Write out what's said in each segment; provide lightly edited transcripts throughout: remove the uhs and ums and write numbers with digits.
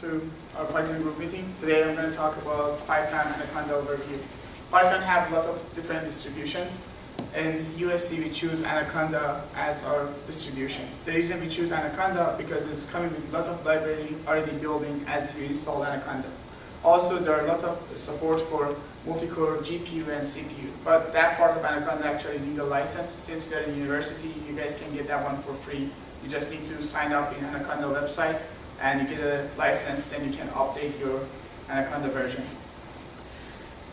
to our Python group meeting. Today I'm going to talk about Python Anaconda overview. Python have a lot of different distribution. In USC we choose Anaconda as our distribution. The reason we choose Anaconda because it's coming with a lot of library already building as we install Anaconda. Also there are a lot of support for multi-core GPU and CPU, but that part of Anaconda actually need a license. Since we're in university, you guys can get that one for free. You just need to sign up in Anaconda website and you get a license, then you can update your Anaconda version.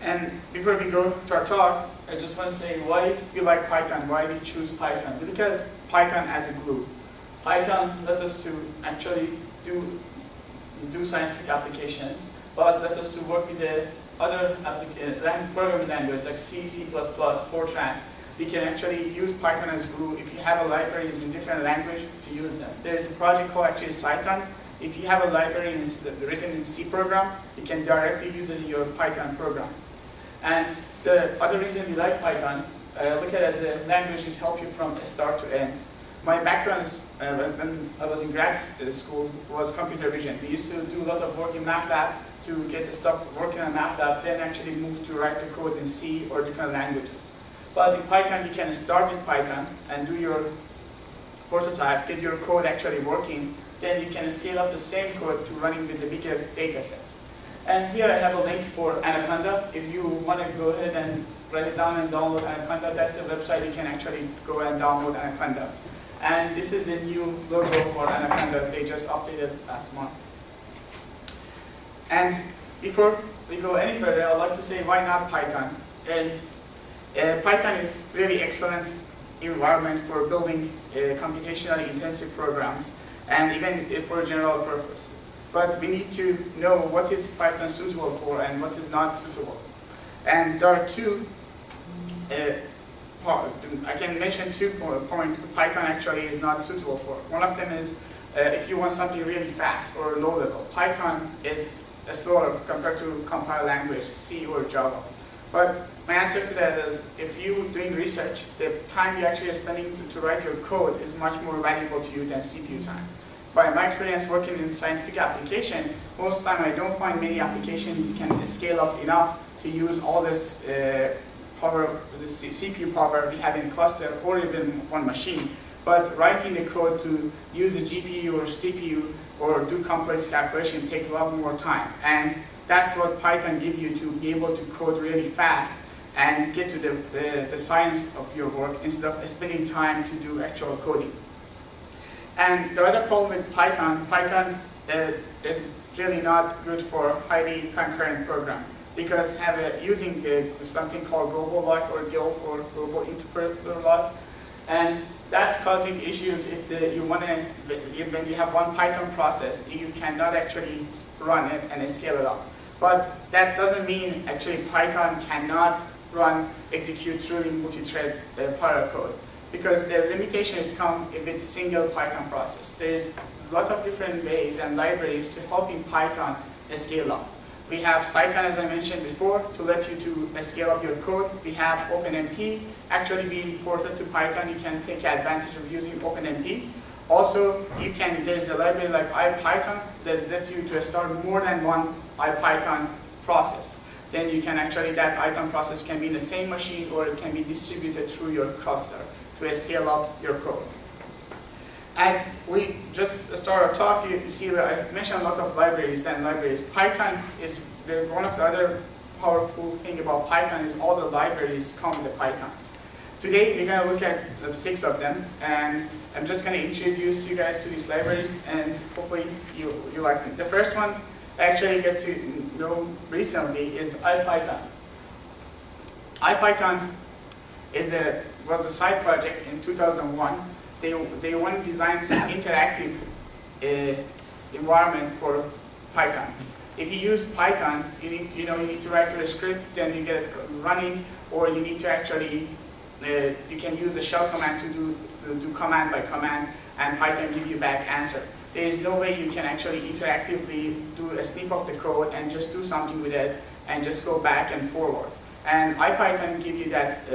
And before we go to our talk, I just want to say why we like Python, why we choose Python. Because Python as a glue. Python lets us to actually do scientific applications, but let us to work with the other programming language like C, C++, Fortran. We can actually use Python as glue if you have a libraries in different language to use them. There is a project called actually Cython. If you have a library written in C program, you can directly use it in your Python program. And the other reason we like Python, look at it as a language is help you from start to end. My background is, when I was in grad school, was computer vision. We used to do a lot of work in MATLAB to get the stuff working on MATLAB, then actually move to write the code in C or different languages. But in Python, you can start with Python and do your prototype, get your code actually working, then you can scale up the same code to running with the bigger data set. And here I have a link for Anaconda. If you want to go ahead and write it down and download Anaconda, that's a website you can actually go and download Anaconda. And this is a new logo for Anaconda. They just updated last month. And before we go any further, I'd like to say why not Python? And Python is really excellent environment for building computationally intensive programs and even for general purpose. But we need to know what is Python suitable for and what is not suitable. And there are two, I can mention 2 points Python actually is not suitable for. One of them is if you want something really fast or low level. Python is slower compared to compiled language, C or Java. But my answer to that is if you're doing research, the time you actually are spending to write your code is much more valuable to you than CPU time. By my experience working in scientific application, most of the time I don't find many applications can scale up enough to use all this power, the CPU power we have in cluster or even one machine. But writing the code to use a GPU or CPU or do complex calculation take a lot more time. And that's what Python gives you to be able to code really fast and get to the science of your work instead of spending time to do actual coding. And the other problem with Python is really not good for highly concurrent program because using something called global lock or GIL or global interpreter lock, and that's causing issues if when you have one Python process, you cannot actually run it and scale it up. But that doesn't mean actually Python cannot execute truly multi-thread parallel code. Because the limitations come with single Python process. There's a lot of different ways and libraries to help in Python scale up. We have Cython, as I mentioned before, to let you to scale up your code. We have OpenMP, actually being imported to Python. You can take advantage of using OpenMP. Also, there's a library like IPython that lets you to start more than one IPython process. Then you can actually, that IPython process can be in the same machine or it can be distributed through your cluster to scale up your code. As we just start our talk, you see that I mentioned a lot of libraries. Python is one of the other powerful thing about Python is all the libraries come with Python. Today we're going to look at the 6 of them, and I'm just going to introduce you guys to these libraries, and hopefully you like them. The first one I actually get to know recently is IPython. IPython was a side project in 2001. They want to design an interactive environment for Python. If you use Python, you need to write a script, then you get it running, or you need to actually you can use a shell command to do command by command, and Python give you back answer. There is no way you can actually interactively do a snip of the code and just do something with it and just go back and forward. And IPython give you that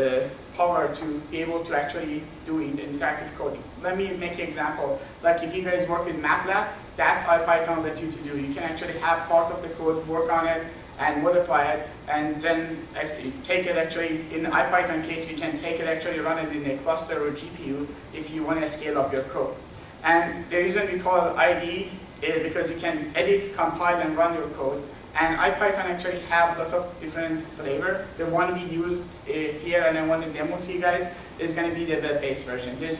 power to be able to actually do interactive coding. Let me make an example. Like if you guys work with MATLAB, That's IPython let you to do. You can actually have part of the code, work on it, and modify it, and then take it actually, in the IPython case, we can take it actually, run it in a cluster or GPU if you want to scale up your code. And the reason we call it IDE is because you can edit, compile, and run your code. And IPython actually have a lot of different flavor. The one we used here, and I want to demo to you guys, is going to be the web-based version. There's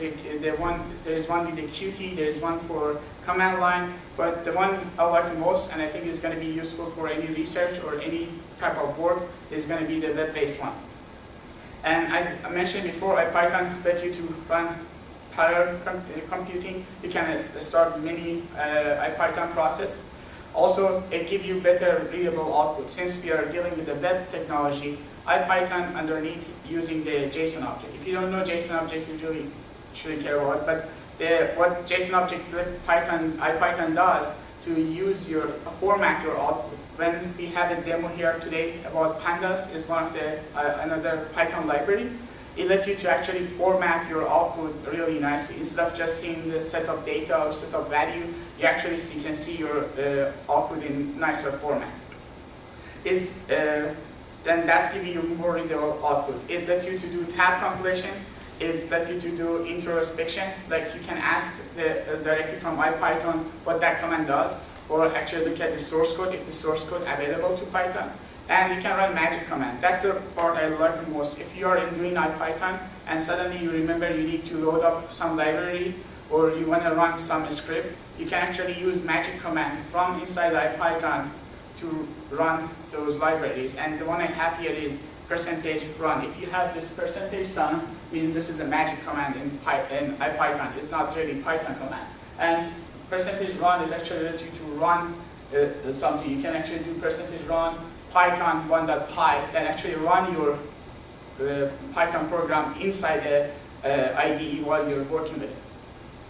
one with the Qt, there's one for command line, but the one I like the most, and I think is going to be useful for any research or any type of work, is going to be the web-based one. And as I mentioned before, IPython lets you to run parallel computing. You can start many IPython process. Also, it gives you better readable output. Since we are dealing with the web technology, IPython underneath using the JSON object. If you don't know JSON object, you really shouldn't care about it. But what JSON object IPython does to use format your output. When we have a demo here today about pandas, is one of the another Python library. It lets you to actually format your output really nicely. Instead of just seeing the set of data or set of value, you actually can see your output in nicer format. Then that's giving you more readable output. It lets you to do tab compilation. It lets you to do introspection. Like you can ask directly from IPython what that command does, or actually look at the source code if the source code available to Python. And you can run magic command. That's the part I like the most. If you are doing IPython and suddenly you remember you need to load up some library or you want to run some script, you can actually use magic command from inside IPython to run those libraries. And the one I have here is %run. If you have this %sum, means this is a magic command in IPython. It's not really Python command. And %run is actually let you to run something. You can actually do %run Python 1.py, then actually run your Python program inside the IDE while you're working with it.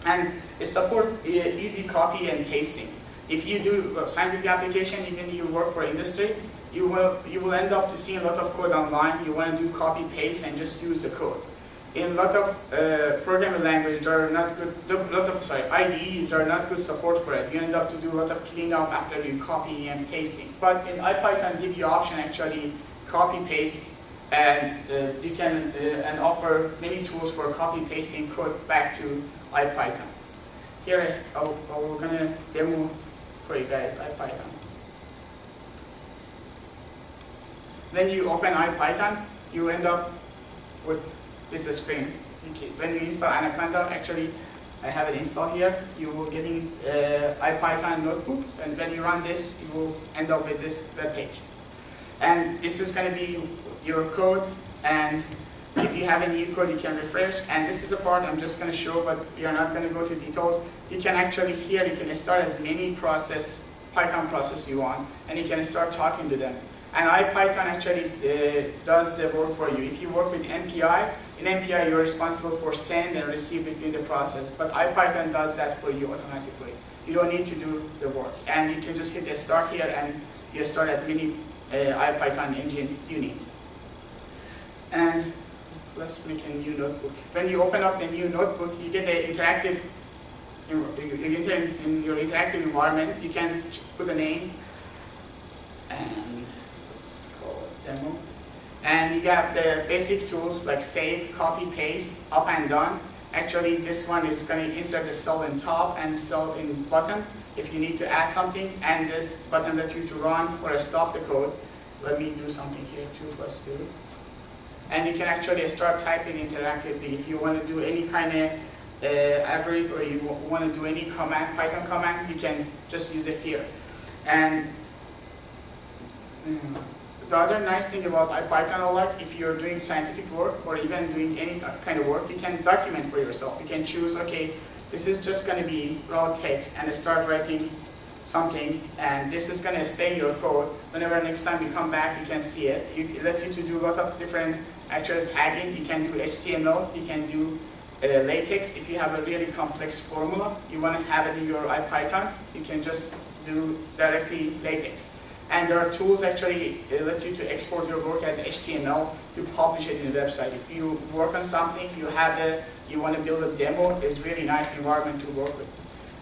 And it supports easy copy and pasting. If you do scientific application, even you work for industry, you will end up to see a lot of code online. You want to do copy paste and just use the code. In a lot of programming language, there are not good. IDEs are not good support for it. You end up to do a lot of cleanup after you copy and pasting. But in IPython, give you option actually copy paste, and you can and offer many tools for copy pasting code back to IPython. Here I'm gonna demo for you guys IPython. When you open IPython, you end up with this screen. When you install Anaconda, actually I have it installed here, you will get in IPython notebook, and when you run this, you will end up with this web page. And this is going to be your code, and if you have a new code, you can refresh. And this is the part I'm just going to show, but we are not going to go to details. You can actually here, you can start as many Python process you want, and you can start talking to them. And IPython actually does the work for you. If you work with MPI, in MPI you're responsible for send and receive between the process, but IPython does that for you automatically. You don't need to do the work. And you can just hit the start here and you start at many IPython engine you need. And let's make a new notebook. When you open up the new notebook, you get the interactive, in your interactive environment, you can put a name, and let's call it demo. And you have the basic tools like save, copy, paste, up and down. Actually, this one is going to insert the cell in top and cell in bottom if you need to add something, and this button lets you to run or stop the code. Let me do something here, 2 + 2. And you can actually start typing interactively. If you want to do any kind of algorithm, or you want to do any command, Python command, you can just use it here. And the other nice thing about IPython, I like, if you're doing scientific work or even doing any kind of work, you can document for yourself. You can choose, okay, this is just going to be raw text, and start writing something, and this is going to stay in your code. Whenever next time you come back, you can see it. It lets you to do a lot of different actual tagging. You can do HTML, you can do latex. If you have a really complex formula, you want to have it in your IPython, you can just do directly latex. And there are tools actually that let you to export your work as HTML to publish it in the website. If you work on something, you want to build a demo, it's really nice environment to work with.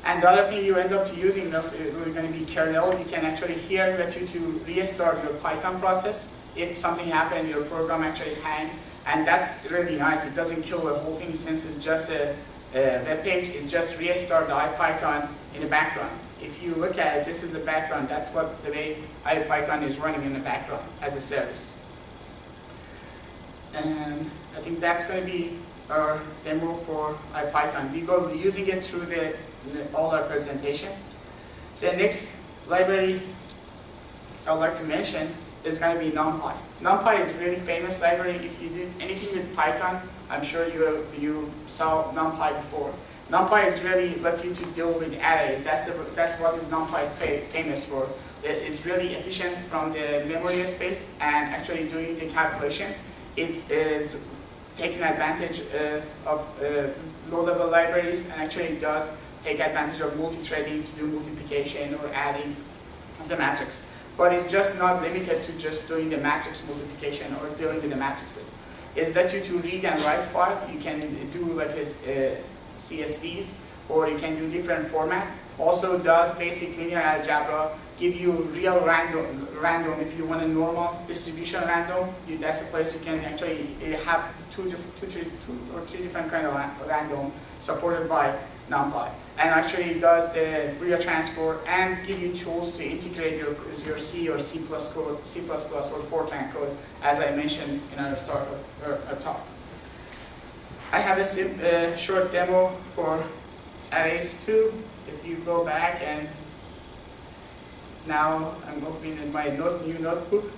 And the other thing you end up using is going to be kernel. You can actually here let you to restart your Python process. If something happened, your program actually hang, and that's really nice. It doesn't kill the whole thing since it's just a web page. It just restart the IPython in the background. If you look at it, this is the background. That's what the way IPython is running in the background as a service. And I think that's going to be our demo for IPython. We go using it through all our presentation. The next library I would like to mention is going to be NumPy. NumPy is a really famous library. If you did anything with Python, I'm sure you saw NumPy before. NumPy is really let you to deal with array. That's what is NumPy famous for. It is really efficient from the memory space and actually doing the calculation. It is taking advantage of low-level libraries and actually does take advantage of multi-threading to do multiplication or adding of the matrix. But it's just not limited to just doing the matrix multiplication or dealing with the matrices. It's that you to read and write file. You can do like CSVs, or you can do different format. Also does basic linear algebra, give you real random. If you want a normal distribution random, that's a place you can actually have two or three different kind of random supported by NumPy. And actually does the Fourier transform and give you tools to integrate your C or C++ code, C++ or Fortran code, as I mentioned in our start of our talk. I have a short demo for arrays too. If you go back, and now I'm opening my new notebook.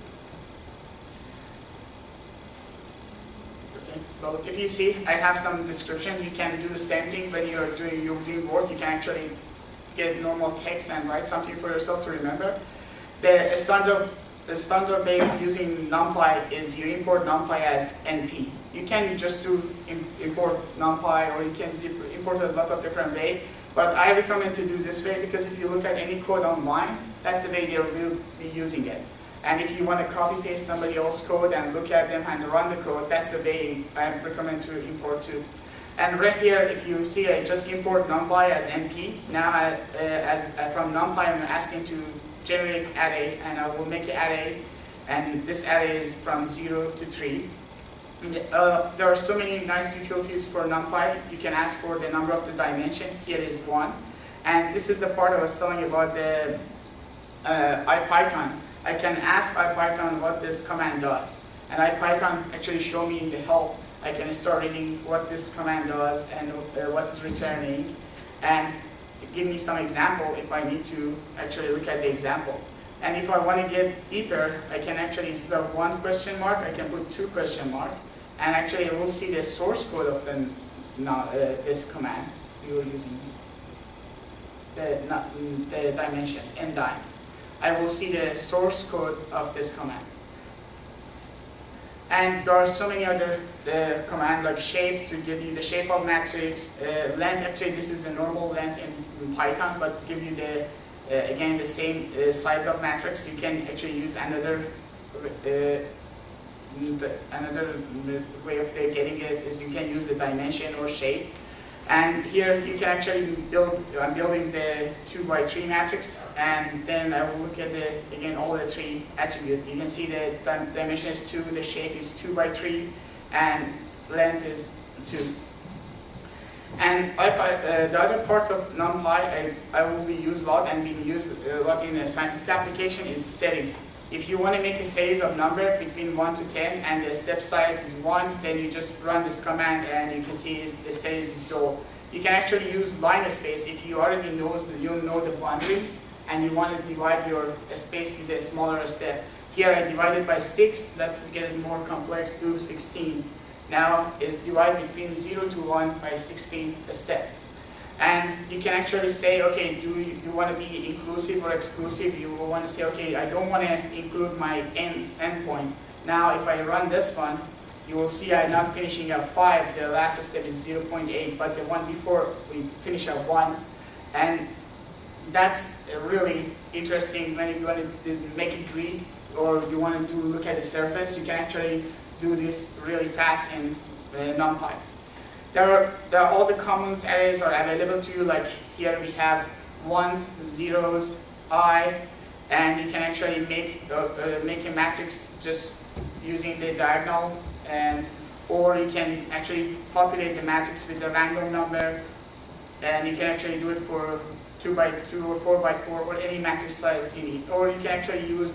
Okay. Well, if you see, I have some description. You can do the same thing when you're doing work. You can actually get normal text and write something for yourself to remember. The standard way of using NumPy is you import NumPy as NP. You can just do import NumPy, or you can import a lot of different ways. But I recommend to do this way because if you look at any code online, that's the way they will be using it. And if you want to copy paste somebody else's code and look at them and run the code, that's the way I recommend to import too. And right here, if you see, I just import NumPy as NP. Now, from NumPy, I'm asking to generate array, and I will make an array, and this array is from 0 to 3. There are so many nice utilities for NumPy. You can ask for the number of the dimension. Here is 1. And this is the part I was telling you about the IPython. I can ask IPython what this command does. And IPython actually show me in the help. I can start reading what this command does and what it's returning. And give me some example if I need to actually look at the example. And if I want to get deeper, I can actually, instead of 1 question mark, I can put 2 question mark. And actually, I will see the source code of this command we were using. It's the dimension, ndim. I will see the source code of this command. And there are so many other commands like shape to give you the shape of matrix, length. Actually, this is the normal length in Python, but give you again the same size of matrix. You can actually use another way of getting it is you can use the dimension or shape. And here you can actually build, I'm building the 2x3 matrix, and then I will look at again all the 3 attributes. You can see the dimension is 2, the shape is 2x3, and length is 2. And the other part of NumPy I will be used a lot and being used a lot in a scientific application is series. If you want to make a series of number between 1 to 10 and the step size is 1, then you just run this command and you can see the series is built. You can actually use line space if you already know the boundaries and you want to divide your space with a smaller step. Here I divided by 6, let's get it more complex to 16. Now it's divided between 0 to 1 by 16 a step. And you can actually say, okay, do you want to be inclusive or exclusive? You will want to say, okay, I don't want to include my endpoint. Now, if I run this one, you will see I'm not finishing at 5. The last step is 0.8, but the one before we finish at 1. And that's really interesting when you want to make a grid or you want to look at the surface. You can actually do this really fast in NumPy. there are all the common arrays are available to you. Like here we have ones, zeros, I, and you can actually make a matrix just using the diagonal, or you can actually populate the matrix with a random number, and you can actually do it for 2 by 2 or 4 by 4 or any matrix size you need. Or you can actually use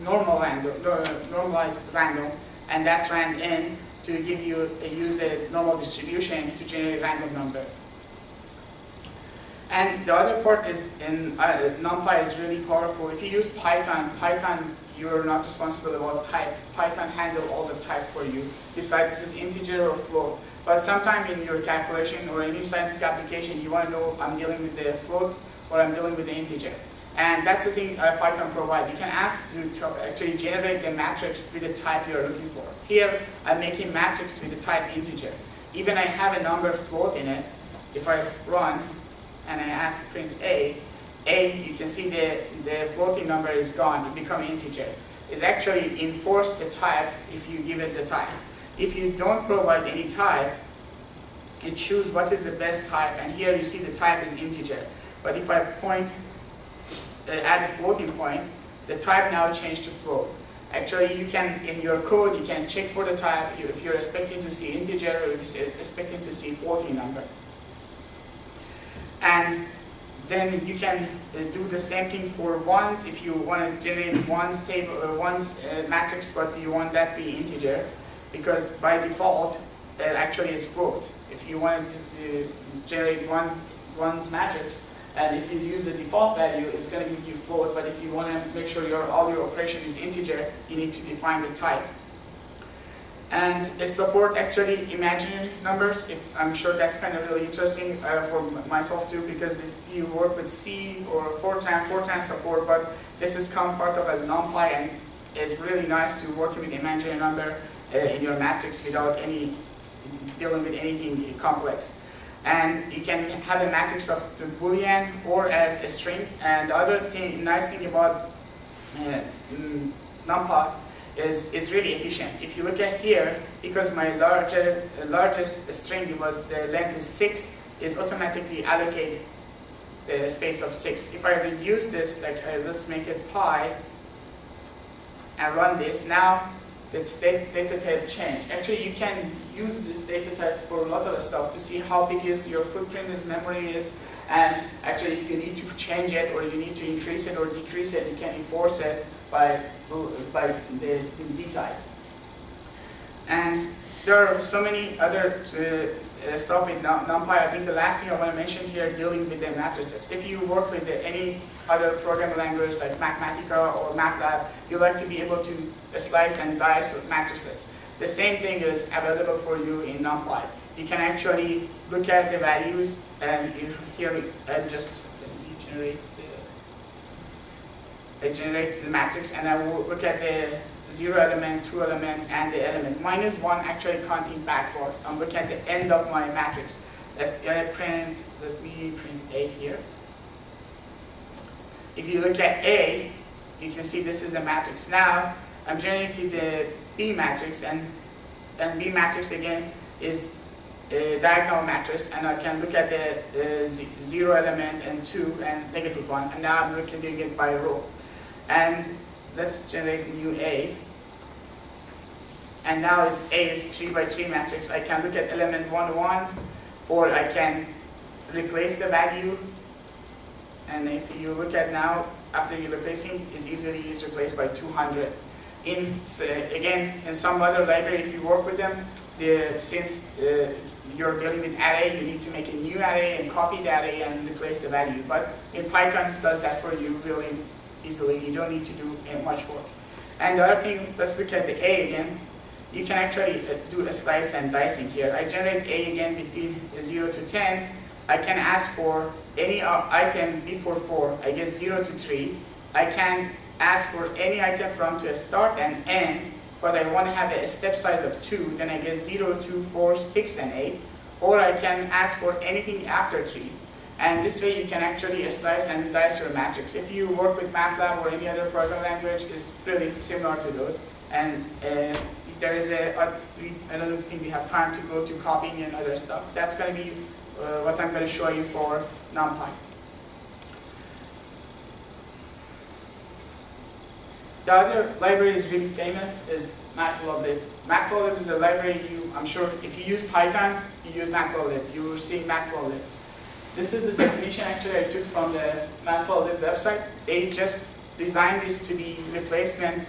normalized random, and that's rand_n to give you use a normal distribution to generate random number. And the other part is in NumPy is really powerful. If you use Python, you're not responsible about type. Python handles all the type for you. Decide this is integer or float. But sometime in your calculation or any scientific application, you want to know I'm dealing with the float or I'm dealing with the integer. And that's the thing Python provides. You can ask to actually generate the matrix with the type you're looking for. Here, I'm making matrix with the type integer. Even I have a number float in it. If I run and I ask print A, you can see the floating number is gone. It becomes integer. It's actually enforce the type if you give it the type. If you don't provide any type, it choose what is the best type, and here you see the type is integer. But if I add a floating point, the type now changed to float. Actually, you can, in your code, you can check for the type if you're expecting to see integer or if you're expecting to see floating number. And then you can do the same thing for ones. If you want to generate ones matrix, but you want that be integer, because by default it actually is float. If you want to generate ones matrix, and if you use the default value, it's going to give you float. But if you want to make sure all your operation is integer, you need to define the type. And it supports actually imaginary numbers. I'm sure that's kind of really interesting for myself too, because if you work with C or Fortran support, but this is come part of as NumPy, and it's really nice to work with imaginary number in your matrix without dealing with anything complex. And you can have a matrix of the Boolean or as a string. And the other nice thing about NumPy is really efficient. If you look at here, because my largest string was the length is 6, is automatically allocate the space of 6. If I reduce this, like let's make it pi and run this, now the data type change. Actually, you can use this data type for a lot of stuff to see how big is your footprint, is memory is, and actually if you need to change it or you need to increase it or decrease it, you can enforce it by the D type. And there are so many other stuff in NumPy. I think the last thing I want to mention here, dealing with the matrices. If you work with any other programming language like Mathematica or MATLAB, you like to be able to slice and dice with matrices. The same thing is available for you in NumPy. You can actually look at the values, and here I just generate the matrix, and I will look at the 0 element, 2 element, and the element. -1 actually counting backward. I'm looking at the end of my matrix. Let me print A here. If you look at A, you can see this is the matrix. Now, I'm generating the B matrix, and B matrix again is a diagonal matrix, and I can look at the 0 element and 2 and -1, and now I'm looking at it by row. And let's generate new A. And now A is 3 by 3 matrix. I can look at element 1, 1, or I can replace the value. And if you look at now, after you're replacing, is easily replaced by 200. Again, in some other library, if you work with them, since you're dealing with array, you need to make a new array and copy the array and replace the value. But in Python, it does that for you really easily. You don't need to do much work. And the other thing, let's look at the A again. You can actually do a slice and dicing here. I generate A again between 0 to 10. I can ask for any item before 4. I get 0 to 3. I can ask for any item from to start and end, but I want to have a step size of 2. Then I get 0, 2, 4, 6, and 8. Or I can ask for anything after 3. And this way you can actually slice and dice your matrix. If you work with MATLAB or any other programming language, it's really similar to those. And there is I don't think we have time to go to copying and other stuff. That's going to be what I'm going to show you for NumPy. The other library is really famous is Matplotlib. Matplotlib is a library I'm sure if you use Python, you use Matplotlib. You will see Matplotlib. This is a definition actually I took from the Matplotlib website. They just designed this to be replacement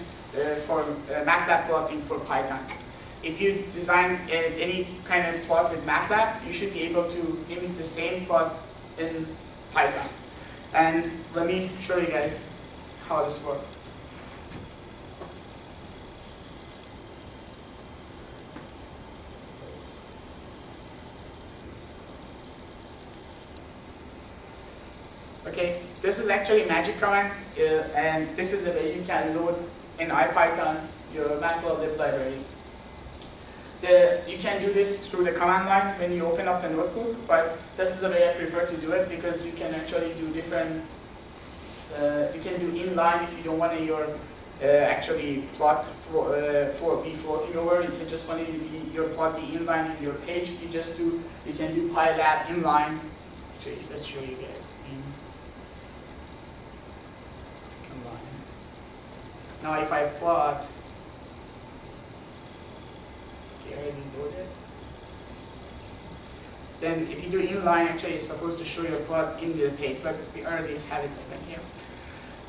for MATLAB plotting for Python. If you design any kind of plot with MATLAB, you should be able to mimic the same plot in Python. And let me show you guys how this works. Okay, this is actually magic command, and this is the way you can load in IPython your Matplotlib library. You can do this through the command line when you open up the notebook, but this is the way I prefer to do it because you can actually do different, you can do inline if you don't want your actually plot be floating over. You can just want your plot be inline in your page. You can do PyLab inline. Actually, let's show you guys. Now if I plot, okay, I already loaded. Then if you do inline, actually it's supposed to show your plot in the page, but we already have it open here.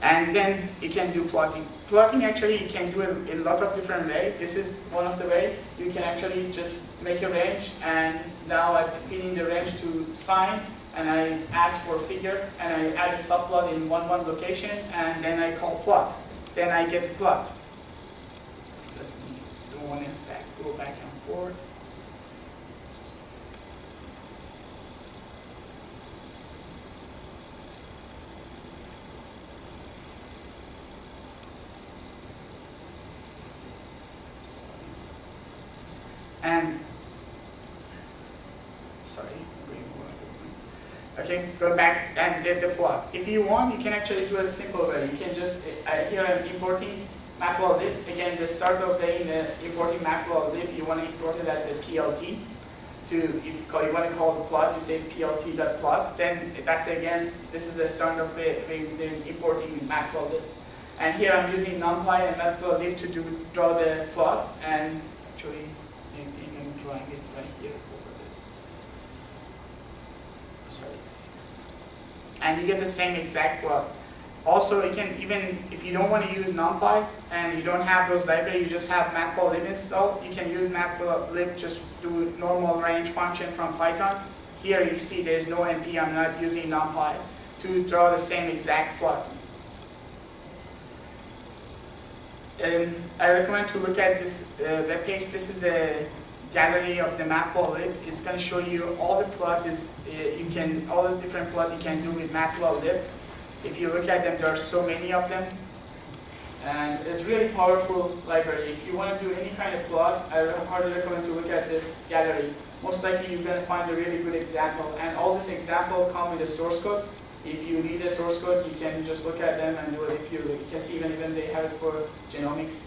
And then you can do plotting. Plotting actually you can do it in a lot of different ways. This is one of the ways. You can actually just make a range, and now I feed in the range to sign, and I ask for figure, and I add a subplot in one location, and then I call plot. Then I get the plot. Just don't want to go back and forth. And sorry. Okay, go back and get the plot. If you want, you can actually do it a simple way. You can just, here I'm importing Matplotlib. Again, the start of the importing Matplotlib, you want to import it as a PLT. If you want to call the plot, you say plt.plot. Then that's again, this is the start of the importing Matplotlib. And here I'm using NumPy and Matplotlib to draw the plot. And actually, I think I'm drawing it right here. And you get the same exact plot. Also, you can even, if you don't want to use NumPy and you don't have those libraries, you just have Matplotlib installed, you can use Matplotlib, just do normal range function from Python. Here you see there's no NP, I'm not using NumPy to draw the same exact plot. And I recommend to look at this web page. This is the gallery of the Matplotlib. It's going to show you all the plot all the different plot you can do with Matplotlib. If you look at them, there are so many of them, and it's really powerful library. If you want to do any kind of plot, I hardly recommend to look at this gallery. Most likely you're going to find a really good example, and all this example come with a source code. If you need a source code, you can just look at them and do it. If you can see even they have it for genomics.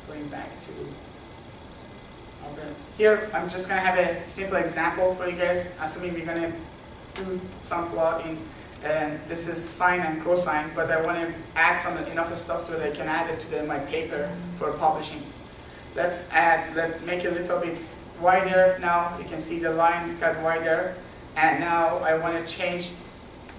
Going back to here, I'm just going to have a simple example for you guys, assuming we're going to do some plotting. And this is sine and cosine, but I want to add enough stuff to it I can add it to my paper for publishing. Let's make it a little bit wider now. You can see the line got wider. And now I want to change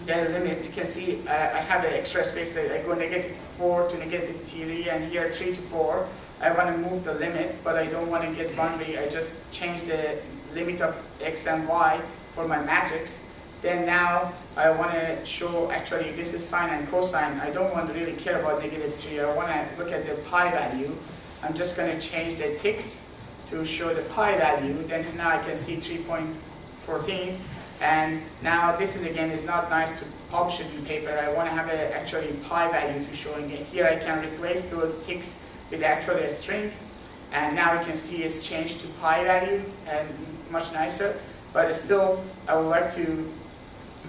the limit. You can see I have an extra space. I go -4 to -3, and here 3 to 4. I want to move the limit, but I don't want to get boundary. I just change the limit of x and y for my matrix. Then now I want to show, actually this is sine and cosine. I don't want to really care about -3. I want to look at the pi value. I'm just going to change the ticks to show the pi value. Then now I can see 3.14. And now this is again, is not nice to publish it in paper. I want to have actually pi value to showing it. Here I can replace those ticks with actually a string. And now you can see it's changed to pi value and much nicer. but still I would like to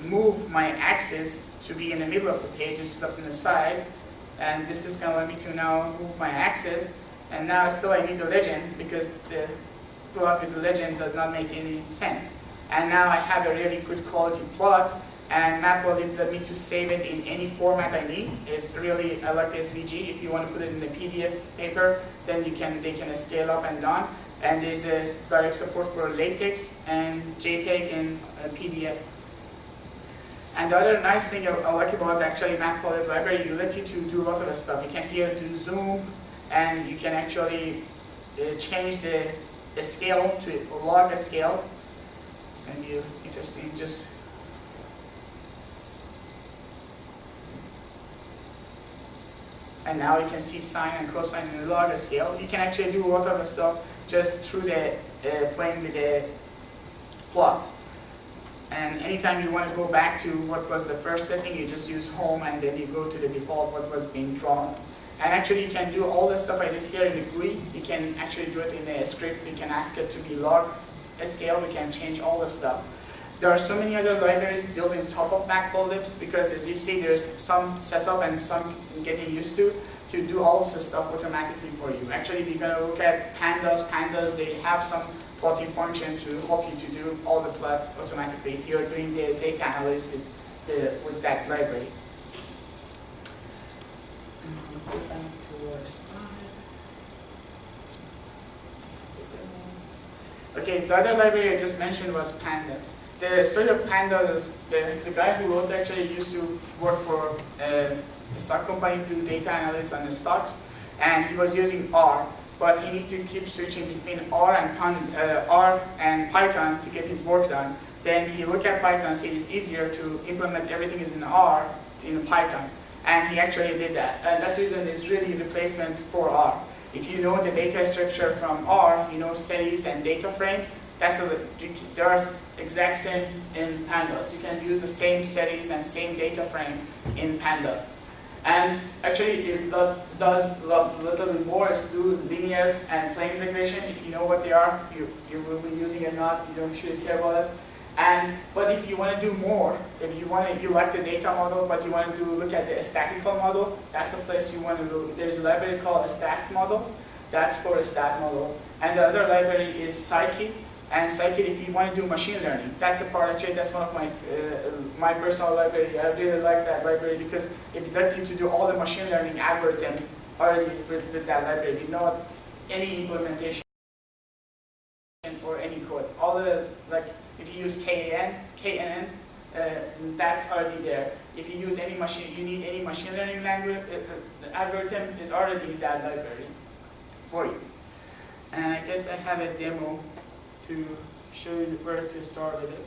move my axis to be in the middle of the page instead of in the sides. And this is going to let me to now move my axis. And now still I need the legend because the plot with the legend does not make any sense. And now I have a really good quality plot, and Matplotlib let me to save it in any format I need. It's really, I like the SVG. If you want to put it in a PDF paper, then they can scale up and down. And there's a direct support for LaTeX and JPEG and PDF. And the other nice thing I like about actually Matplotlib library, you let you to do a lot of stuff. You can here do zoom, and you can actually change the scale to log a scale. It's going to be interesting. And now you can see sine and cosine and log a scale. You can actually do a lot of stuff just through the playing with the plot. And anytime you want to go back to what was the first setting, you just use home and then you go to the default what was being drawn. And actually you can do all the stuff I did here in the GUI. You can actually do it in a script. You can ask it to be log a scale. We can change all the stuff. There are so many other libraries built on top of Matplotlib because as you see there's some setup and some getting used to do all this stuff automatically for you. Actually we're going to look at pandas. Pandas, they have some plotting function to help you to do all the plot automatically if you're doing the data analysis with that library. Go back to our slide. Okay, the other library I just mentioned was pandas. The story of pandas is the guy who wrote actually used to work for a stock company to do data analysis on the stocks, and he was using R. But he needs to keep switching between R and Python to get his work done. Then he looked at Python and said it's easier to implement everything is in R in Python. And he actually did that. And that's the reason it's really a replacement for R. If you know the data structure from R, you know series and data frame, there are exact same in pandas. You can use the same series and same data frame in Panda. And actually it does a little bit more is do linear and plane regression. If you know what they are, you will be using it or not, you don't should care about it. But if you want to do more, if you like the data model, but you want to look at the statistical model, that's a place you want to look. There's a library called a stats model. That's for a stat model. And the other library is Scikit. And Scikit, if you want to do machine learning, that's the part actually, that's one of my personal library. I really like that library because it lets you to do all the machine learning algorithm already with that library without any implementation or any code. All the, like, if you use KNN, that's already there. If you use any you need any machine learning language, algorithm is already in that library for you. And I guess I have a demo to show you where to start with it.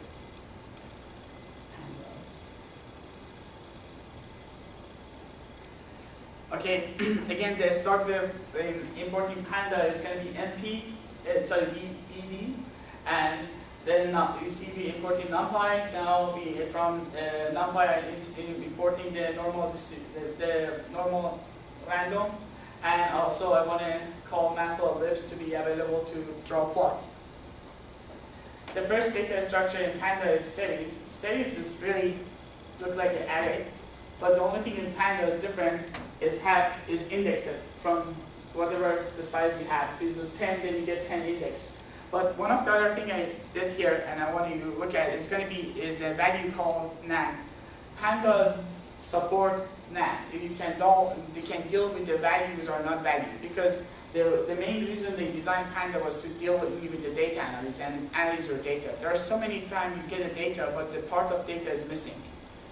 Okay, again, the start with importing Panda is going to be ed, and then you see we importing NumPy. Now from NumPy importing the normal random, and also I want to call Matplotlib to be available to draw plots. The first data structure in Panda is series. Series is really look like an array, but the only thing in Panda is different is indexed from whatever the size you have. If it was 10, then you get 10 index. But one of the other thing I did here, and I want you to look at, is a value called nan. Pandas support nan. They can deal with the values or not value, because the main reason they designed Panda was to deal with the data analysis and analyze your data. There are so many times you get the data, but the part of data is missing.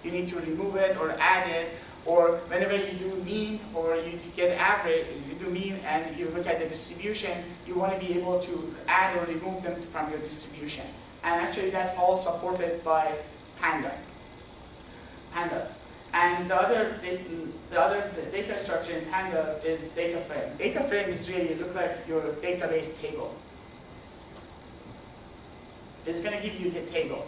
You need to remove it or add it, or whenever you do mean or you get average, you do mean and you look at the distribution, you want to be able to add or remove them from your distribution. And actually that's all supported by pandas. And the other data structure in pandas is data frame. Data frame is really look like your database table. It's going to give you the table.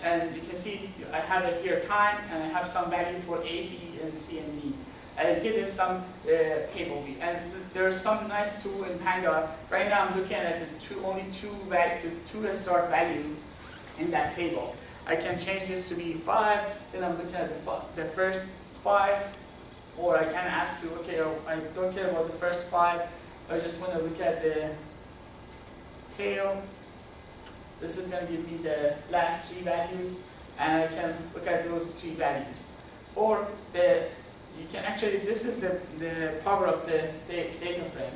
And you can see I have it here time, and I have some value for A, B, and C, and D. get some table view. And there's some nice tool in Panda. Right now I'm looking at only two start value in that table. I can change this to be 5, then I'm looking at the first 5, or I can ask to, okay, I don't care about the first 5, I just want to look at the tail. This is going to give me the last 3 values, and I can look at those 3 values. Or you can actually, this is the power of the data frame.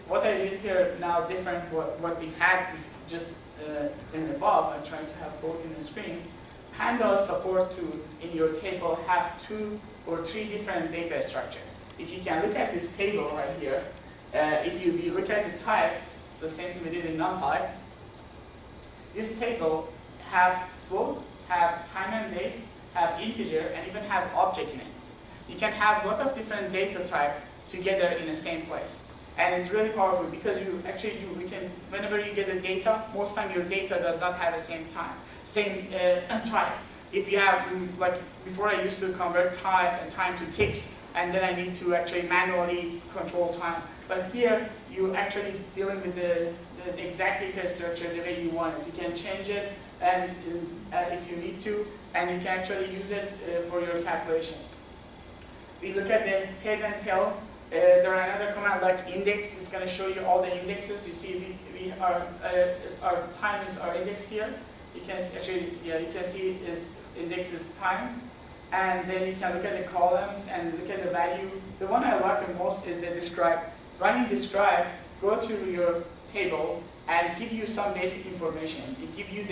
What I did here now different what we had just in above. I'm trying to have both in the screen. Pandas support to, in your table, have 2 or 3 different data structure. If you can look at this table right here, if you look at the type, the same thing we did in NumPy, this table have float, have time and date, have integer, and even have object in it. You can have a lot of different data type together in the same place. And it's really powerful because you actually whenever you get the data, most time your data does not have the same type. If you have, like before I used to convert time to ticks, and then I need to actually manually control time. But here, you actually dealing with the exact data structure the way you want it. You can change it and if you need to, and you can actually use it for your calculation. We look at the head and tail. There are another command like index. It's going to show you all the indexes. You see, our time is our index here. You can actually, you can see index is time, and then you can look at the columns and look at the value. The one I like the most is the describe. Running describe, go to your table and give you some basic information. It gives you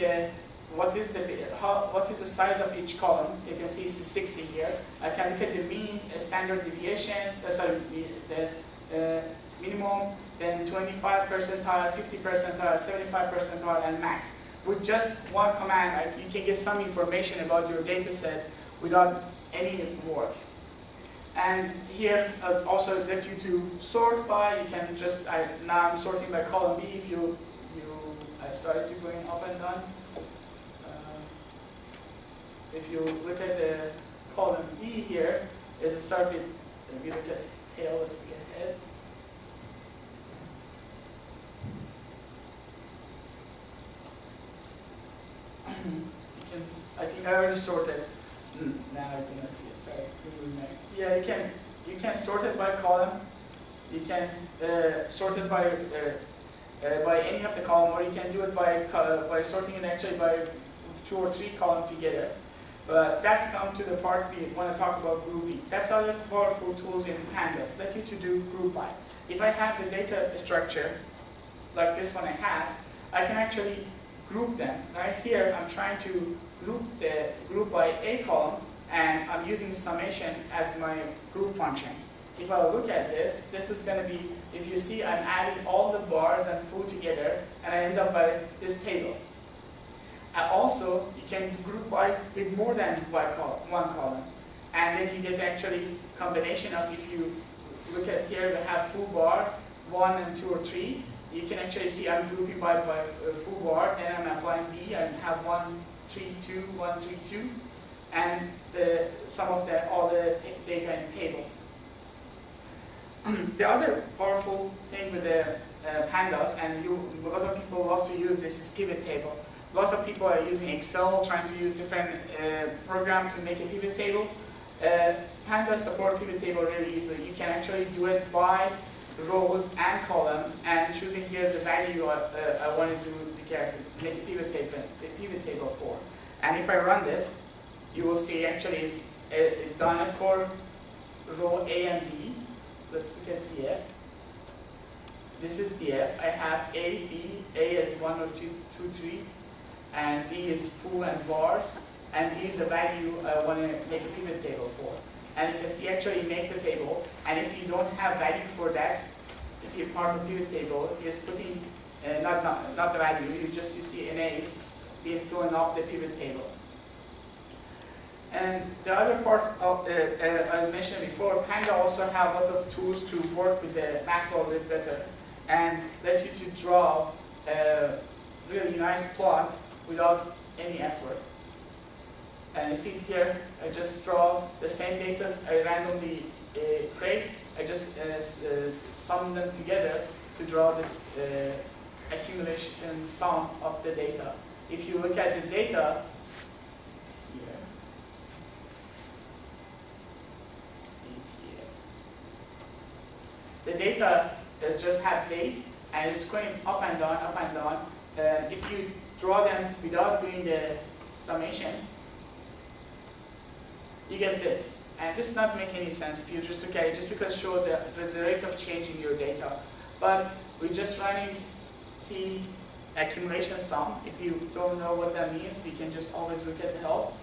what is the size of each column. You can see it's 60 here. I can look at the mean, standard deviation, the minimum, then 25 percentile, 50 percentile, 75 percentile, and max. With just one command, you can get some information about your data set without any work. And here also lets you to sort by. You can just now I'm sorting by column B. If I started to going up and down. If you look at the column B here, is a start with. We look at the tail. Let's look at head. I think I already sorted. Now I think I see it. Sorry. Yeah, you can sort it by column. You can sort it by any of the column, or you can do it by sorting it actually by 2 or 3 columns together. But that's come to the part we want to talk about grouping. That's other powerful tools in Pandas. Let you to do group by. If I have the data structure like this one I can actually group them. Right here, I'm trying to group by a column, and I'm using summation as my group function. If I look at this is going to be, if you see, I'm adding all the bars and full together, and I end up by this table. And also, you can group by with more than one column, and then you get actually combination of, if you look at here, we have full bar, 1 and 2 or 3. You can actually see I'm grouping by full bar, then I'm applying B and have 1, 3, 2, 1, 3, 2, and the sum of all the data in the table. The other powerful thing with the Pandas, and a lot of people love to use this, is pivot table. Lots of people are using Excel, trying to use different program to make a pivot table. Pandas support pivot table really easily. You can actually do it by rows and columns, and choosing here the value I want to make a pivot table for. And if I run this, you will see actually it's done it for row A and B. Let's look at DF. This is DF. I have A, B. A is 1 or 2, 3, and B is full and bars, and B is the value I want to make a pivot table for. And you can see actually make the table, and if you don't have value for that, if you're part of the pivot table, you're putting not the value, you see NAs being thrown off the pivot table. And the other part I mentioned before, Panda also have a lot of tools to work with the macro a bit better, and let you to draw a really nice plot without any effort. And you see here, I just draw the same data I randomly create. I just sum them together to draw this accumulation sum of the data. If you look at the data, here, CTS. The data is just have date, and it's going up and down, up and down. If you draw them without doing the summation, you get this. And this does not make any sense if you just look at it, just because show the rate of change in your data. But we're just running the accumulation sum. If you don't know what that means, we can just always look at the help.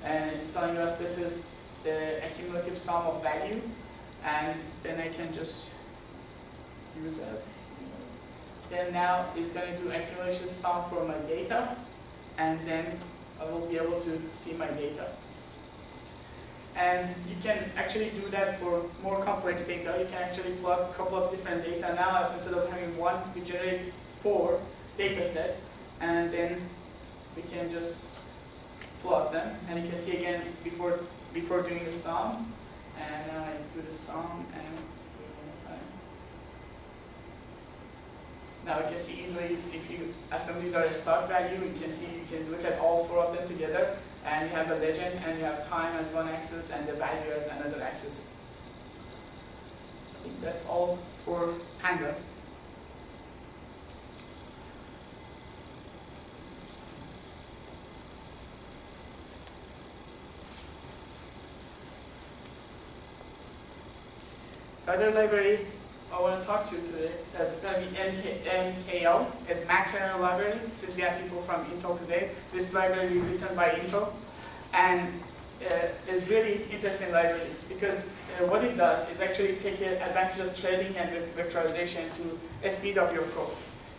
And it's telling us this is the accumulative sum of value. And then I can just use it. Then now it's going to do accumulation sum for my data. And then I will be able to see my data. And you can actually do that for more complex data. You can actually plot a couple of different data. Now, instead of having one, we generate 4 data set, and then we can just plot them. And you can see again before doing the sum, and now I do the sum, and now you can see easily if you assume these are a stock value, you can see you can look at all 4 of them together. And you have the legend, and you have time as one axis, and the value as another axis. I think that's all for pandas. The other library I want to talk to you today that's going to be MKL. It's Mac Kernel Library. Since we have people from Intel today, this library is written by Intel, and it's really interesting library because what it does is actually take advantage of threading and vectorization to speed up your code,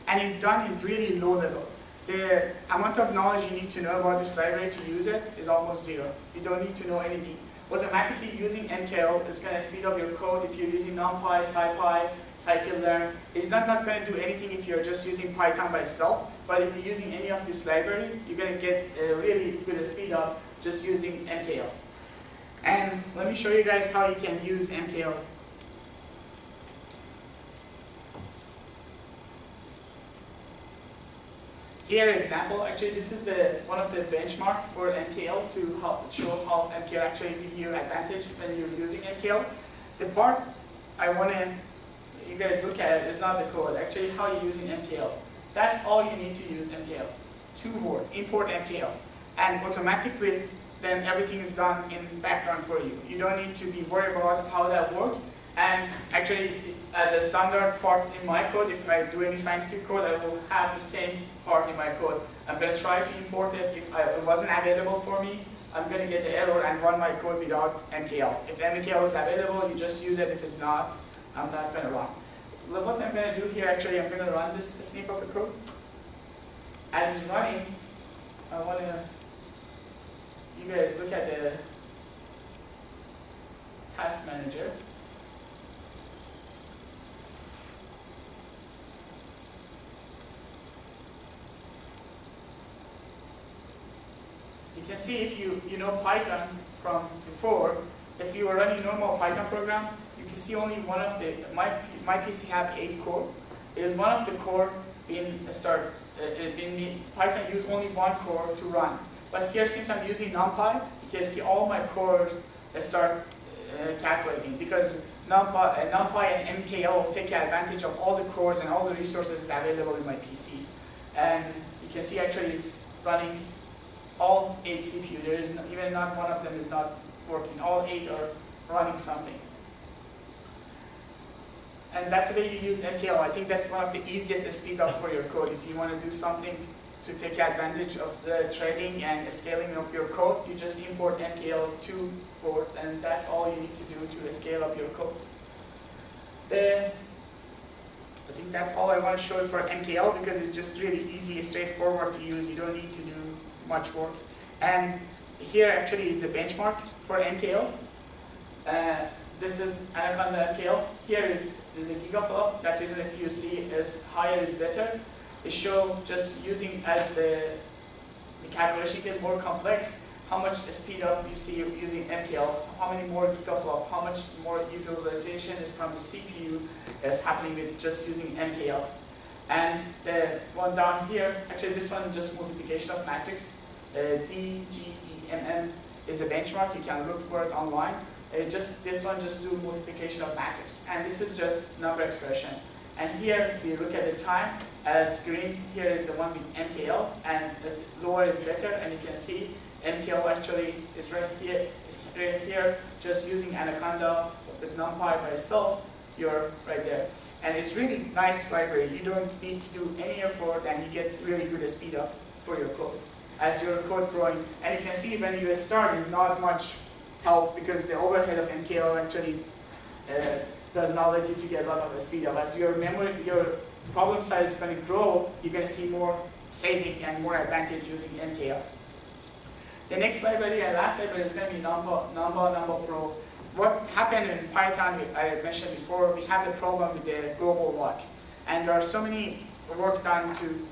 and it's done in really low level. The amount of knowledge you need to know about this library to use it is almost zero. You don't need to know anything. Automatically using MKL is going to speed up your code if you're using NumPy, SciPy, scikit-learn. It's not going to do anything if you're just using Python by itself, but if you're using any of this library, you're going to get a really good speed up just using MKL. And let me show you guys how you can use MKL. Here, example, actually this is one of the benchmark for MKL to show how MKL actually gives you advantage when you're using MKL. The part I want you guys look at is not the code, actually how you're using MKL. That's all you need to use MKL. 2 words, import MKL. And automatically, then everything is done in background for you. You don't need to be worried about how that works. And actually, as a standard part in my code, if I do any scientific code, I will have the same part in my code. I'm going to try to import it. If it wasn't available for me, I'm going to get the error and run my code without MKL. If MKL is available, you just use it. If it's not, I'm not going to run. What I'm going to do here, actually, I'm going to run this snip of the code. As it's running, I want you guys look at the task manager. You can see if you know Python from before, if you were running normal Python program, you can see only one of the, my PC have 8 core. It is one of the core being started. Python use only 1 core to run. But here, since I'm using NumPy, you can see all my cores start calculating because NumPy and MKL take advantage of all the cores and all the resources available in my PC. And you can see actually it's running all 8 CPU. There is even not one of them is not working. All 8 are running something. And that's the way you use MKL. I think that's one of the easiest speed up for your code. If you want to do something to take advantage of the threading and scaling up your code, you just import MKL 2 ports, and that's all you need to do to scale up your code. I think that's all I want to show you for MKL because it's just really easy, straightforward to use. You don't need to do much work. And here actually is a benchmark for MKL. This is Anaconda MKL. Here is a gigaflop. That's usually if you see is higher is better. It shows just using as the calculation get more complex, how much speed up you see using MKL, how many more gigaflop, how much more utilization is from the CPU is happening with just using MKL. And the one down here, actually this one is just multiplication of matrix. DGEMM is a benchmark, you can look for it online. This one just do multiplication of matrix. And this is just number expression. And here we look at the time, as green here is the one with MKL, and as lower is better, and you can see MKL actually is right here, just using Anaconda with NumPy by itself, you're right there. And it's really nice library. You don't need to do any effort, and you get really good speed up for your code as your code growing. And you can see when you start, is not much help because the overhead of MKL actually does not let you to get a lot of speed up. As your memory, your problem size is going to grow, you're going to see more saving and more advantage using MKL. The next library and last library is going to be NumPy. What happened in Python, I mentioned before, we have the problem with the global lock. And there are so many work done to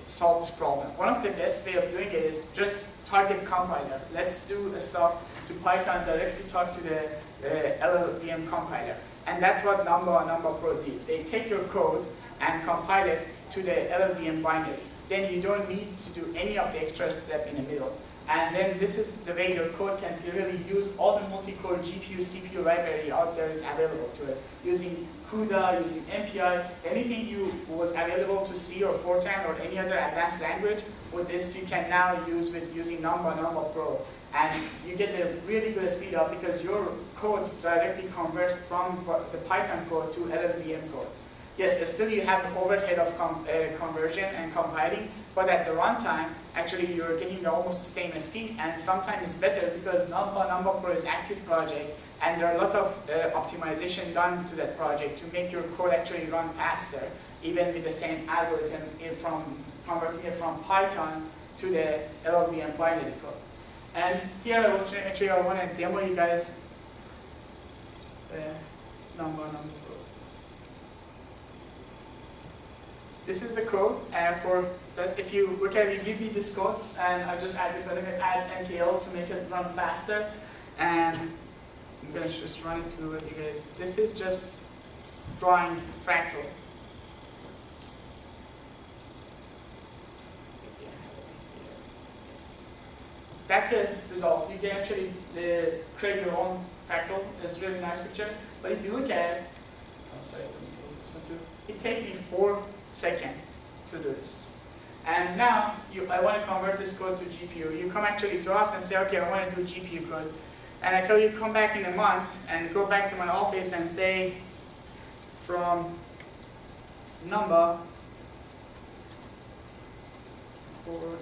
solve this problem. One of the best way of doing it is just target compiler. Let's do the stuff to Python, directly talk to the LLVM compiler. And that's what NumPy did. They take your code and compile it to the LLVM binary. Then you don't need to do any of the extra step in the middle. And then this is the way your code can really use all the multi-core GPU, CPU library out there is available to it. Using CUDA, using MPI, anything you was available to C or Fortran or any other advanced language, with this you can now use with using NumPy. And you get a really good speed up because your code directly converts from the Python code to LLVM code. Yes, still you have an overhead of conversion and compiling, but at the runtime, actually you're getting almost the same speed, and sometimes it's better because NumPy is active project, and there are a lot of optimization done to that project to make your code actually run faster, even with the same algorithm from converting it from Python to the LLVM binary code. And here I want to demo you guys NumPy. This is the code for this. If you look at it, you give me this code, and I just add MKL to make it run faster. And I'm going to just run it to let you guys. This is just drawing fractal. That's a result. You can actually create your own fractal. It's a really nice picture. But if you look at it, oh, sorry, let me close this one too. It takes me 4 seconds to do this. And now I want to convert this code to GPU. You come actually to us and say, okay, I want to do GPU code. And I tell you, come back in a month and go back to my office and say, from number port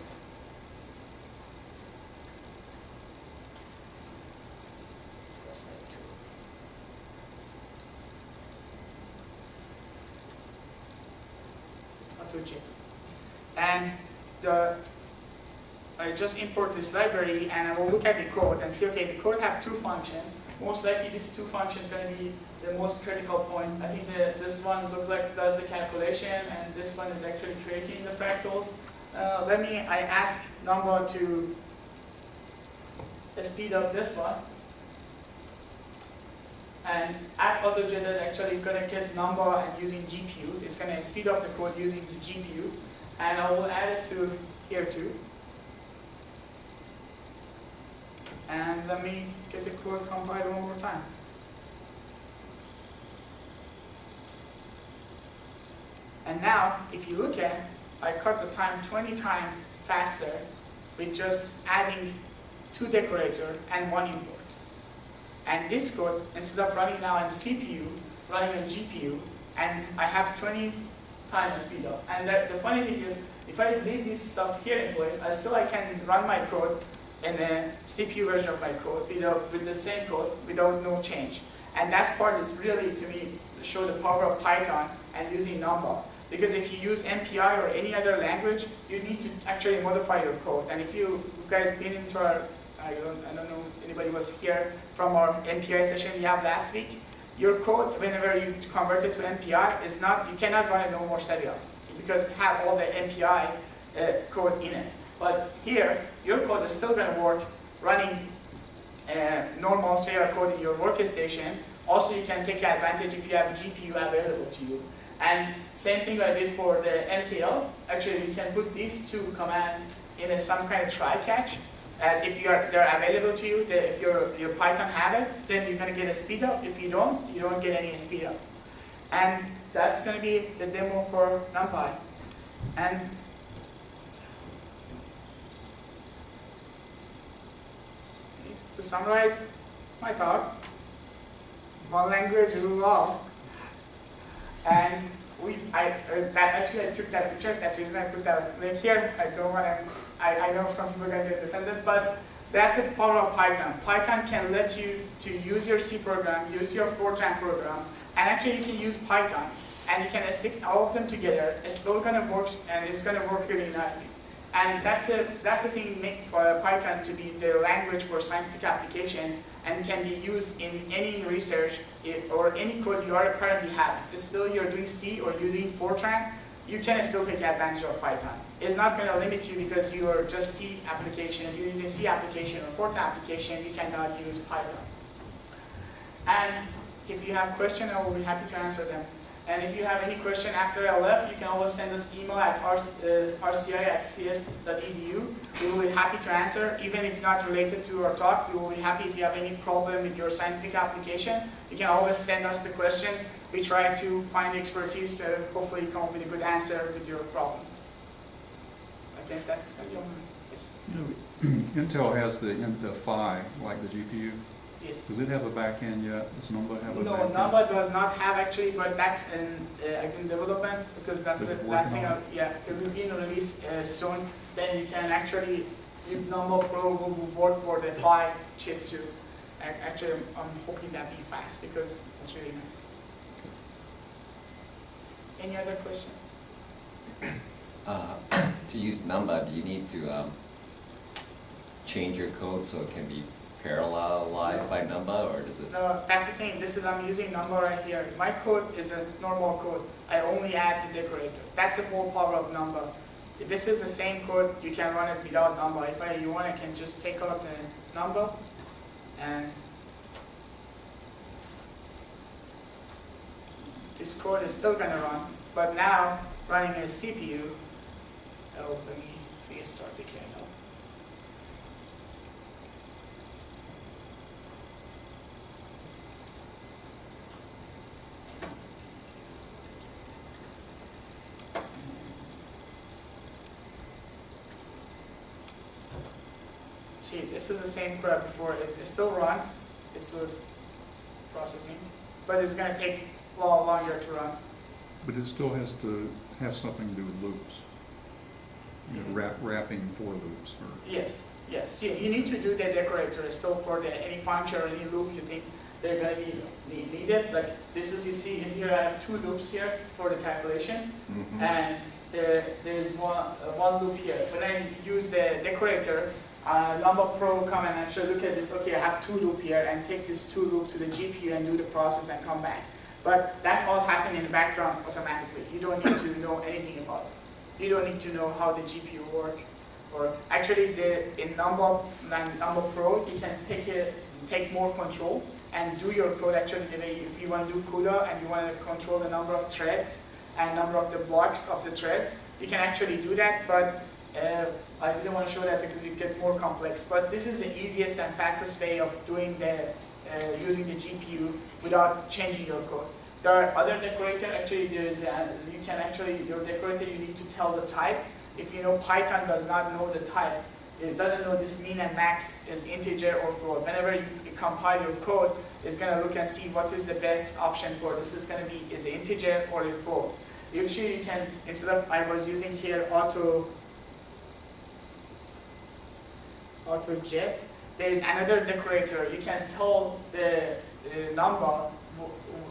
and I just import this library and I will look at the code and see, okay, the code has 2 functions. Most likely these 2 functions are going to be the most critical point. I think this one looks like does the calculation, and this one is actually creating the fractal. I ask NumPy to speed up this one. And at AutoGenerator actually going to get NumPy and using GPU. It's going to speed up the code using the GPU. And I will add it to here too. And let me get the code compiled one more time. And now, if you look at, I cut the time 20 times faster with just adding 2 decorators and 1 import. And this code, instead of running now on CPU, running on GPU, and I have 20 times speed up. And the funny thing is, if I leave this stuff here in place, I can run my code in the CPU version of my code with the same code without no change. And that part is really, to me, show the power of Python and using NumPy. Because if you use MPI or any other language, you need to actually modify your code. And if you guys been into our, I don't know if anybody was here from our MPI session we had last week, your code, whenever you convert it to MPI, is not, you cannot run it no more serial because it have all the MPI code in it. But here, your code is still going to work running normal serial code in your workstation. Also, you can take advantage if you have a GPU available to you. And same thing I did for the MKL. Actually, you can put these two commands in some kind of try-catch. As if they're available to you, if your Python have it, then you're going to get a speed up. If you don't get any speed up. And that's going to be the demo for NumPy. And to summarize my talk, one language rule all. And I took that picture. That's the reason I put that link here. I don't want to. I know some people are going to get offended, but that's the power of Python. Python can let you to use your C program, use your Fortran program, and actually you can use Python, and you can stick all of them together. It's still going to work, and it's going to work really nicely. And that's the thing make Python to be the language for scientific application, and can be used in any research or any code you are currently have. If it's still you're doing C or you're doing Fortran, you can still take advantage of Python. It's not going to limit you because you are just C application. If you're using C application or Fortran application, you cannot use Python. And if you have questions, I will be happy to answer them. And if you have any question after I left, you can always send us email at rci@cs.edu. We will be happy to answer, even if not related to our talk. We will be happy if you have any problem with your scientific application. You can always send us the question. We try to find expertise to hopefully come up with a good answer with your problem. I think that's yes. Intel has the PHY, like the GPU. Yes. Does it have a backend yet? Does Numba have a backend? No, Numba does not have actually, but that's in I think development, because that's the last thing. Yeah, it will be in release soon. Then you can actually, Numba Pro will work for the PHY chip too. Actually, I'm hoping that be fast because that's really nice. Any other question? To use Numba, do you need to change your code so it can be parallelized by Numba, or does it? No, that's the thing. I'm using Numba right here. My code is a normal code. I only add the decorator. That's the whole power of Numba. If this is the same code, you can run it without Numba. If you want, I can just take out the Numba and this code is still going to run, but now running a CPU. Oh, let me restart the kernel. See, this is the same code before. It still run. It still is processing, but it's going to take a lot longer to run. But it still has to have something to do with loops. You know, wrapping for loops. Or Yes. Yeah, you need to do the decorator still for any function or any loop you think they're going to be needed. Like this is, you see, if you have two loops here for the calculation, and there's one loop here. When I use the decorator, Numba Pro come and actually look at this. Okay, I have two loop here, and take this two loop to the GPU and do the process and come back. But that's all happening in the background automatically. You don't need to know anything about it. You don't need to know how the GPU works. Or actually, in Numba Pro, you can take more control and do your code. Actually, if you want to do CUDA and you want to control the number of threads and number of the blocks of the threads, you can actually do that. But I didn't want to show that because it gets more complex. But this is the easiest and fastest way of doing using the GPU without changing your code. There are other decorators. Actually, your decorator, you need to tell the type. If you know Python does not know the type, it doesn't know this min and max is integer or float. Whenever you compile your code, it's going to look and see what is the best option for this. Is going to be is it integer or a float. Usually you can, instead of I was using here AutoJet, there is another decorator. You can tell the number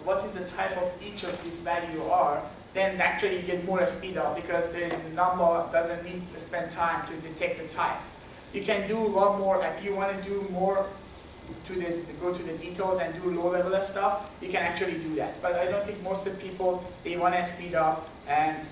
what is the type of each of these value are. Then actually you get more speed up because the number doesn't need to spend time to detect the type. You can do a lot more if you want to do more go to the details and do low level stuff. You can actually do that. But I don't think most of the people they want to speed up, and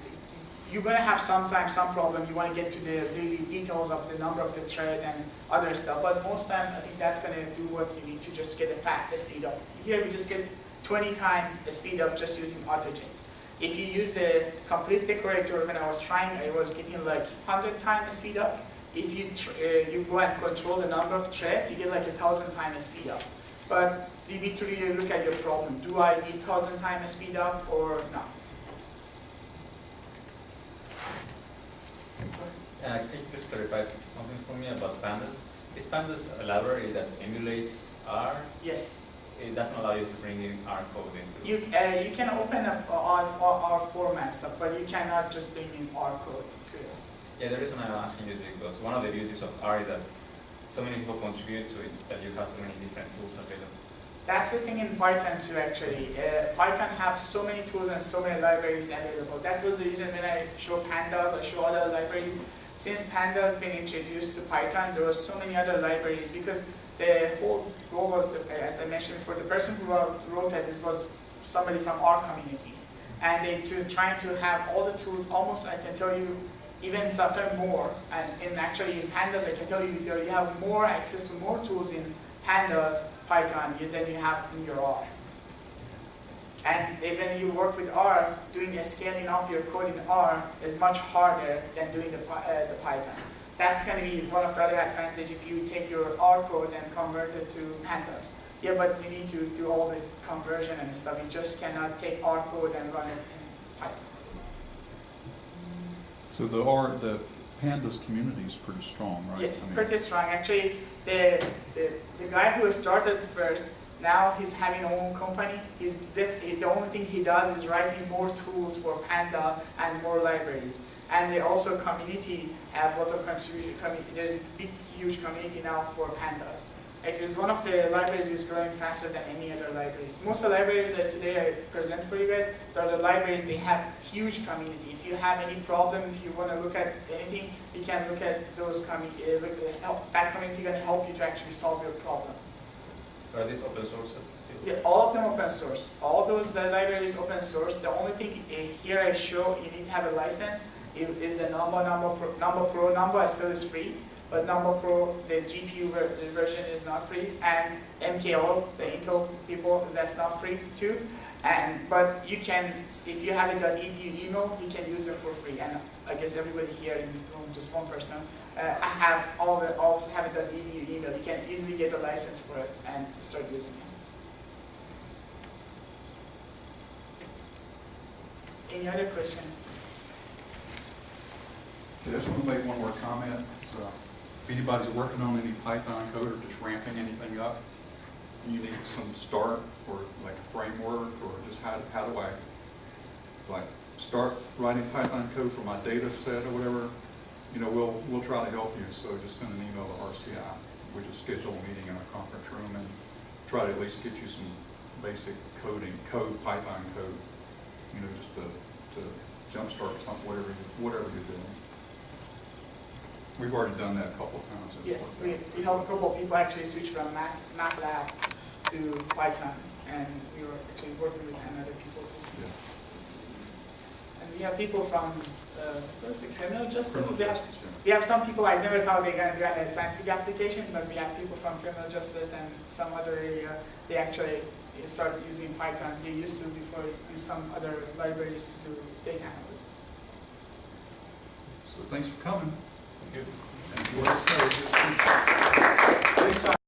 you're gonna have sometimes some problem, you wanna get to the really details of the number of the thread and other stuff, but most time, I think that's gonna do what you need to just get a speed up. Here, we just get 20 times the speed up just using AutoGent. If you use a complete decorator, when I was trying, I was getting like 100 times speed up. If you you go and control the number of thread, you get like 1,000 times speed up. But you need to really look at your problem. Do I need 1,000 times speed up or not? Can you just clarify something for me about pandas? Is pandas a library that emulates R? Yes. It doesn't allow you to bring in R code into You can open R format stuff, but you cannot just bring in R code to it. Yeah, the reason I'm asking is because one of the beauties of R is that so many people contribute to it that you have so many different tools available. That's the thing in Python too, actually. Python have so many tools and so many libraries available. That was the reason when I show pandas, I show other libraries. Since pandas been introduced to Python, there were so many other libraries because the whole goal was, as I mentioned before, the person who wrote it, this was somebody from our community. And they trying to have all the tools, almost I can tell you, even sometimes more. And actually in pandas, I can tell you, you have more access to more tools in pandas, Python, than you have in your R. And when you work with R, doing a scaling up your code in R is much harder than doing the Python. That's going to be one of the other advantages if you take your R code and convert it to pandas. Yeah, but you need to do all the conversion and stuff. You just cannot take R code and run it in Python. So the pandas community is pretty strong, right? Yes, I mean, pretty strong. Actually, the guy who started first, now he's having his own company. The only thing he does is writing more tools for Panda and more libraries. And they also community have a lot of contribution. There's a big, huge community now for pandas. Actually, it's one of the libraries is growing faster than any other libraries. Most of the libraries that today I present for you guys, they're the libraries, they have huge community. If you have any problem, if you want to look at anything, you can look at those that community going to help you to actually solve your problem. Are these open source still? Yeah, all of them open source. All those libraries open source. The only thing here I show you need to have a license is the Number Pro still is free. But Number Pro, the GPU version is not free, and MKO, the Intel people, that's not free too. But you can, if you have a .edu email, you can use it for free. And I guess everybody here in the room, just one person, I have all have a .edu email. You can easily get a license for it and start using it. Any other question? I just want to make one more comment. If anybody's working on any Python code or just ramping anything up, you need some start or like a framework or just how do I like start writing Python code for my data set or whatever, we'll try to help you. So just send an email to RCI. We just schedule a meeting in a conference room and try to at least get you some basic Python code, just to jumpstart something, whatever you're doing. We've already done that a couple of times. Yes, we helped a couple of people actually switch from MATLAB to Python, and we were actually working with other people too. Yeah. And we have people from what's the criminal justice? Criminal justice, yeah. We have some people I never thought they're going to do a scientific application, but we have people from criminal justice and some other area. They actually started using Python. They used to before use some other libraries to do data analysis. So thanks for coming. Thank you. And